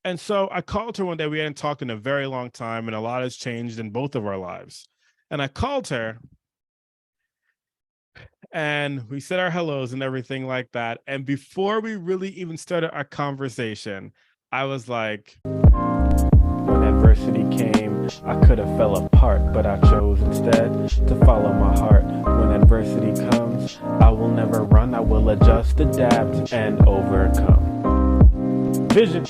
And so I called her one day. We hadn't talked in a very long time, and a lot has changed in both of our lives. And I called her and we said our hellos and everything like that. And before we really even started our conversation, I was like, when adversity came, I could have fell apart, but I chose instead to follow my heart. When adversity comes, I will never run. I will adjust, adapt, and overcome. Vision.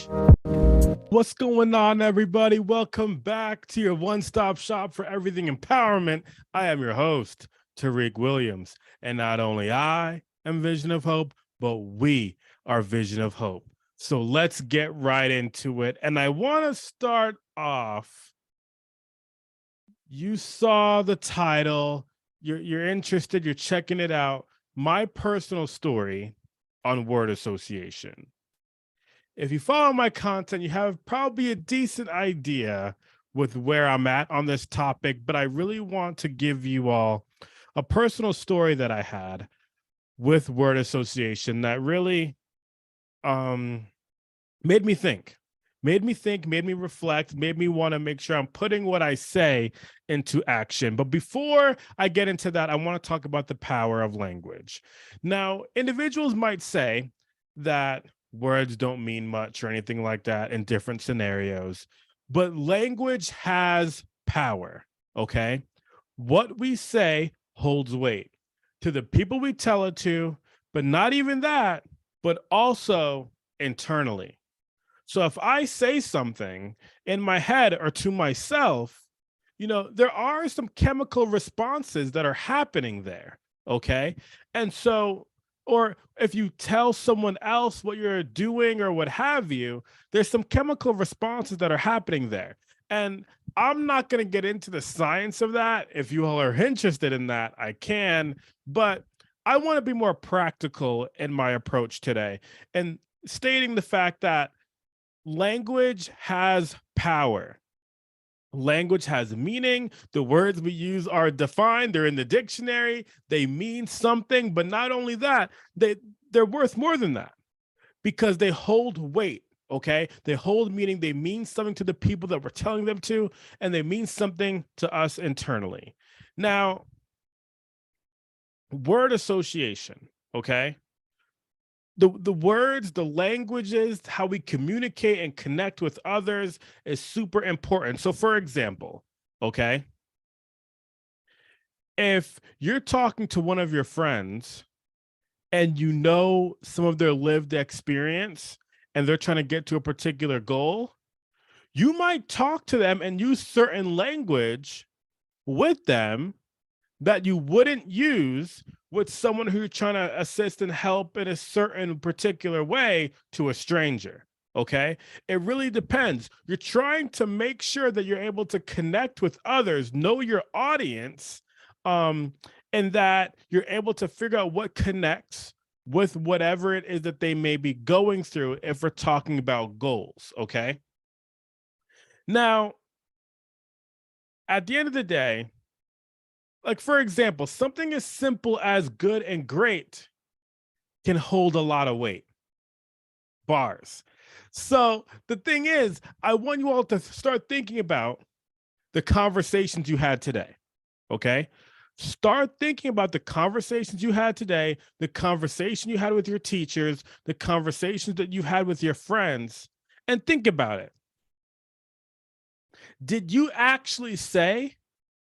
What's going on, everybody? Welcome back to your one-stop shop for everything empowerment. I am your host, Tariq Williams, and not only I am Vision of Hope, but we are Vision of Hope. So let's get right into it. And I want to start off. You saw the title, you're interested, you're checking it out. My personal story on word association. If you follow my content, you have probably a decent idea with where I'm at on this topic, but I really want to give you all a personal story that I had with word association that really made me think, made me reflect, made me want to make sure I'm putting what I say into action. But before I get into that, I want to talk about the power of language. Now, individuals might say that words don't mean much or anything like that in different scenarios, but language has power, okay? What we say holds weight to the people we tell it to, but not even that, but also internally. So if I say something in my head or to myself, there are some chemical responses that are happening there. Okay. And so, or if you tell someone else what you're doing or what have you, there's some chemical responses that are happening there. And I'm not going to get into the science of that. If you all are interested in that, I can. But I want to be more practical in my approach today and stating the fact that language has power. Language has meaning. The words we use are defined. They're in the dictionary. They mean something, but not only that, they're worth more than that because they hold weight. Okay, they hold meaning. They mean something to the people that we're telling them to, and they mean something to us internally. Now, word association. Okay, the words, the languages, how we communicate and connect with others is super important. So for example, okay, if you're talking to one of your friends and you know some of their lived experience and they're trying to get to a particular goal, you might talk to them and use certain language with them that you wouldn't use with someone who you're trying to assist and help in a certain particular way to a stranger. Okay. It really depends. You're trying to make sure that you're able to connect with others, know your audience, um, and that you're able to figure out what connects with whatever it is that they may be going through if we're talking about goals. Okay. Now, at the end of the day, like for example, something as simple as good and great can hold a lot of weight. Bars. So the thing is, I want you all to start thinking about the conversations you had today. Okay. Start thinking about the conversations you had today, the conversation you had with your teachers, the conversations that you had with your friends, and think about it. Did you actually say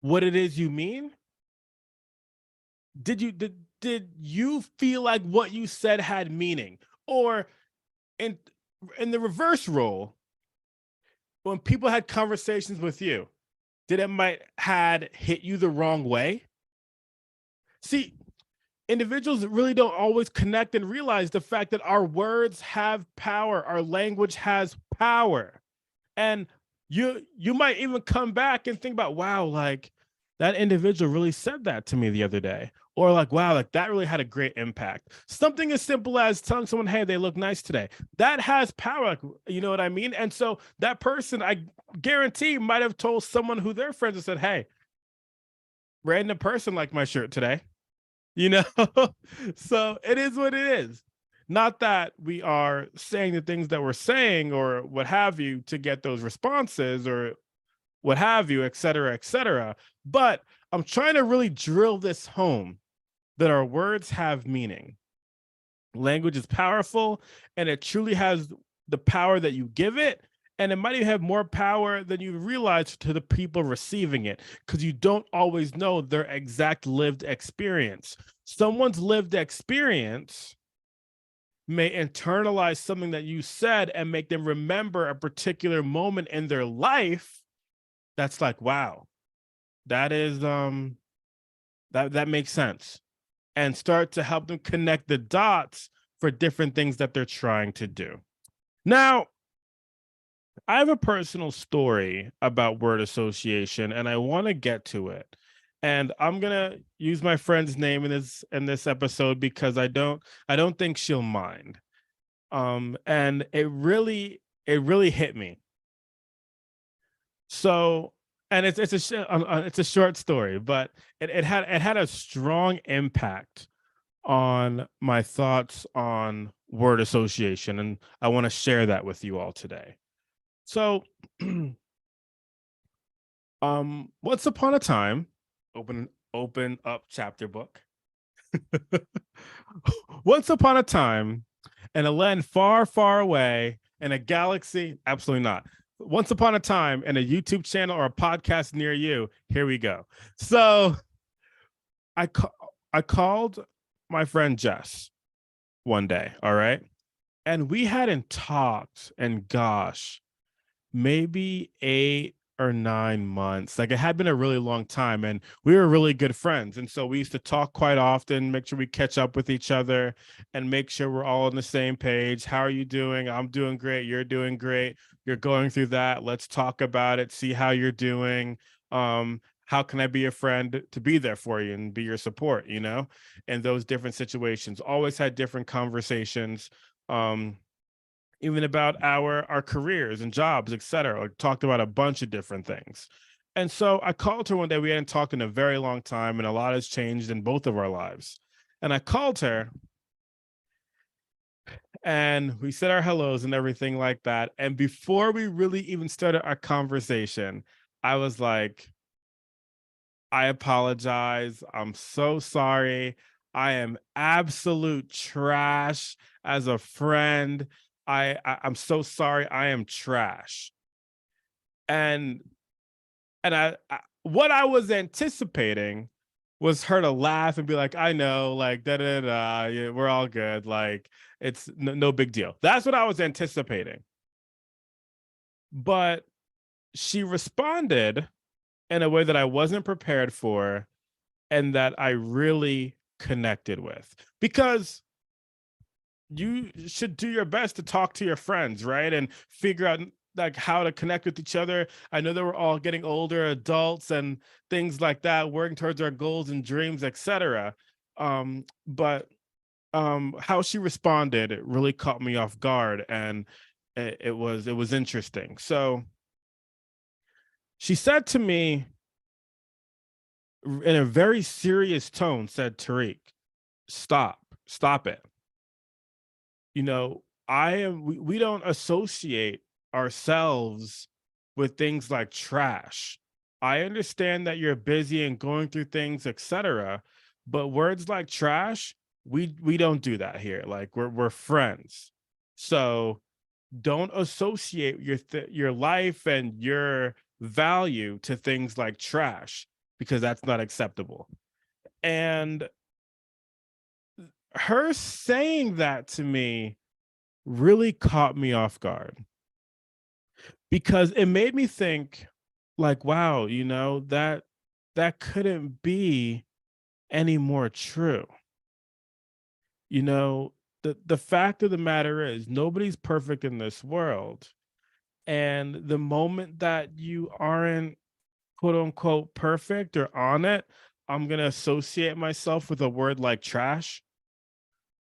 what it is you mean? Did you feel like what you said had meaning? Or in in the reverse role, when people had conversations with you, did it might had hit you the wrong way? See, individuals really don't always connect and realize the fact that our words have power, our language has power. And you might even come back and think about, wow, like that individual really said that to me the other day, or like, wow, like that really had a great impact. Something as simple as telling someone, hey, they look nice today, that has power, like, you know what I mean? And so that person, I guarantee, might have told someone who their friends and said, hey, random person liked my shirt today, you know. So it is what it is. Not that we are saying the things that we're saying or what have you to get those responses or what have you, et cetera, et cetera. But I'm trying to really drill this home that our words have meaning. Language is powerful and it truly has the power that you give it. And it might even have more power than you realize to the people receiving it because you don't always know their exact lived experience. Someone's lived experience may internalize something that you said and make them remember a particular moment in their life that's like, wow, that is that makes sense, and start to help them connect the dots for different things that they're trying to do. Now, I have a personal story about word association and I want to get to it. And I'm going to use my friend's name in this episode because I don't think she'll mind. And it really hit me. So, and it's a short story, but it had a strong impact on my thoughts on word association, and I want to share that with you all today. So, once upon a time, open up chapter book. Once upon a time, in a land far, far away, in a galaxy, absolutely not. Once upon a time, in a YouTube channel or a podcast near you. Here we go. So I ca- I called my friend Jess one day. All right, and we hadn't talked, and gosh, maybe 8 or 9 months. Like it had been a really long time, and we were really good friends. And so we used to talk quite often, make sure we catch up with each other and make sure we're all on the same page. How are you doing? I'm doing great. You're doing great. You're going through that. Let's talk about it, see how you're doing. How can I be a friend to be there for you and be your support, in those different situations? Always had different conversations. Um, Even about our careers and jobs, et cetera. Like talked about a bunch of different things. And so I called her one day. We hadn't talked in a very long time, and a lot has changed in both of our lives. And I called her and we said our hellos and everything like that. And before we really even started our conversation, I was like, I apologize. I'm so sorry. I am absolute trash as a friend. I'm so sorry. I am trash. And and what I was anticipating was her to laugh and be like, I know, like da da da, yeah, we're all good. Like it's no big deal. That's what I was anticipating. But she responded in a way that I wasn't prepared for and that I really connected with. Because you should do your best to talk to your friends, right? And figure out like how to connect with each other. I know that we're all getting older adults and things like that, working towards our goals and dreams, etc. But how she responded, it really caught me off guard, and it was interesting. So she said to me in a very serious tone, said, Tariq, stop it. We don't associate ourselves with things like trash. I understand that you're busy and going through things, etc. But words like trash, we don't do that here. Like we're friends. So don't associate your life and your value to things like trash because that's not acceptable. And her saying that to me really caught me off guard because it made me think like, wow, that couldn't be any more true. you know the fact of the matter is nobody's perfect in this world, and the moment that you aren't quote unquote perfect or on it, I'm going to associate myself with a word like trash.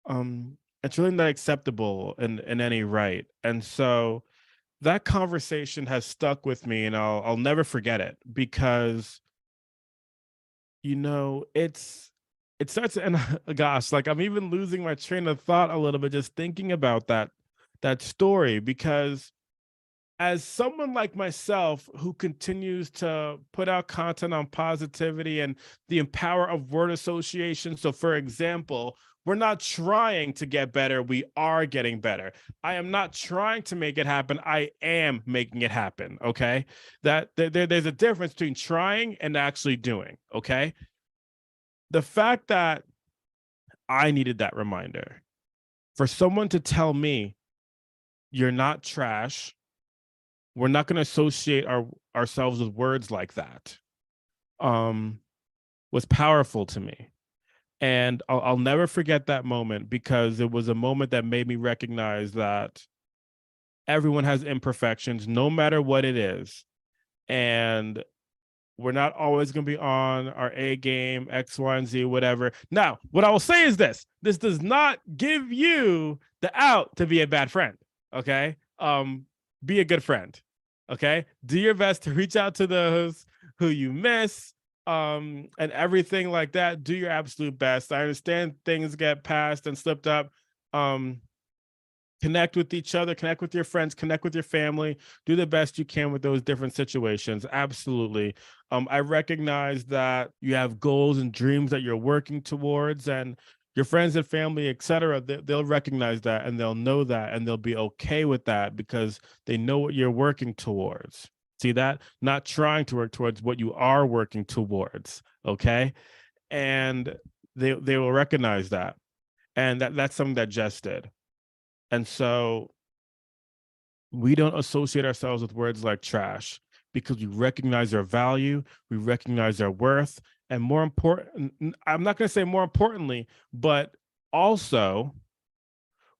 It's really not acceptable in any right. And so that conversation has stuck with me, and I'll never forget it because it's it starts, and gosh, like I'm even losing my train of thought a little bit just thinking about that story, because as someone like myself who continues to put out content on positivity and the power of word association. So, for example, we're not trying to get better, we are getting better. I am not trying to make it happen, I am making it happen. Okay. There's a difference between trying and actually doing. Okay. The fact that I needed that reminder for someone to tell me, you're not trash, we're not going to associate ourselves with words like that, um was powerful to me. And I'll never forget that moment, because it was a moment that made me recognize that everyone has imperfections no matter what it is, and we're not always going to be on our A game, X, Y, and Z, whatever. Now, what I will say is this does not give you the out to be a bad friend. Okay. Be a good friend. Okay. Do your best to reach out to those who you miss, and everything like that. Do your absolute best. I understand things get passed and slipped up. Um, Connect with each other, connect with your friends, connect with your family, do the best you can with those different situations. Absolutely. I recognize that you have goals and dreams that you're working towards, and your friends and family, etc., they'll recognize that, and they'll know that, and they'll be okay with that, because they know what you're working towards. See that? Not trying to work towards what you are working towards. Okay. And they will recognize that. And that's something that Jess did. And so we don't associate ourselves with words like trash, because we recognize our value, we recognize our worth, and more important, I'm not going to say more importantly, but also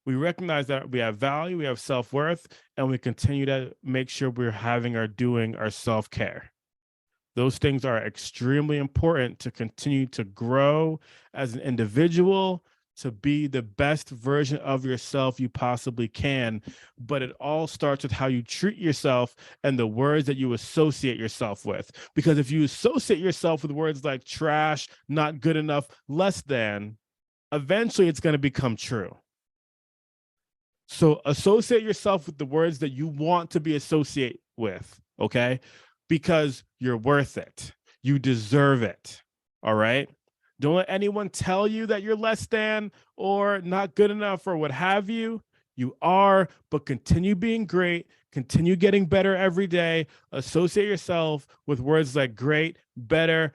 we recognize that we have value, we have self-worth, and we continue to make sure we're having our doing our self-care. Those things are extremely important to continue to grow as an individual, to be the best version of yourself you possibly can. But it all starts with how you treat yourself and the words that you associate yourself with. Because if you associate yourself with words like trash, not good enough, less than, eventually it's going to become true. So associate yourself with the words that you want to be associated with, okay? Because you're worth it. You deserve it. All right? Don't let anyone tell you that you're less than or not good enough or what have you. You are, but continue being great. Continue getting better every day. Associate yourself with words like great, better,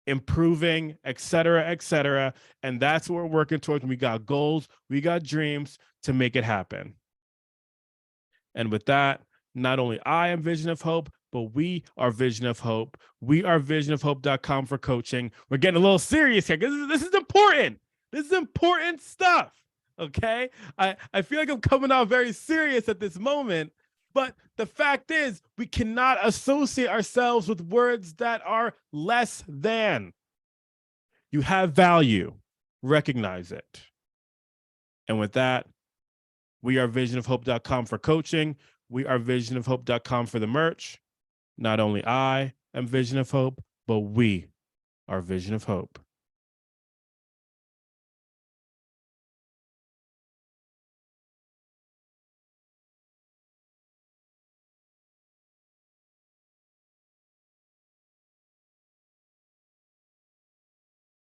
improving, etc., etc. And that's what we're working towards. We got goals, we got dreams to make it happen. And with that, not only I am Vision of Hope, but we are Vision of Hope. We are visionofhope.com for coaching. We're getting a little serious here because this is important. This is important stuff. Okay. I feel like I'm coming out very serious at this moment, but the fact is, we cannot associate ourselves with words that are less than. You have value, recognize it. And with that, we are visionofhope.com for coaching. We are visionofhope.com for the merch. Not only I am Vision of Hope, but we are Vision of Hope.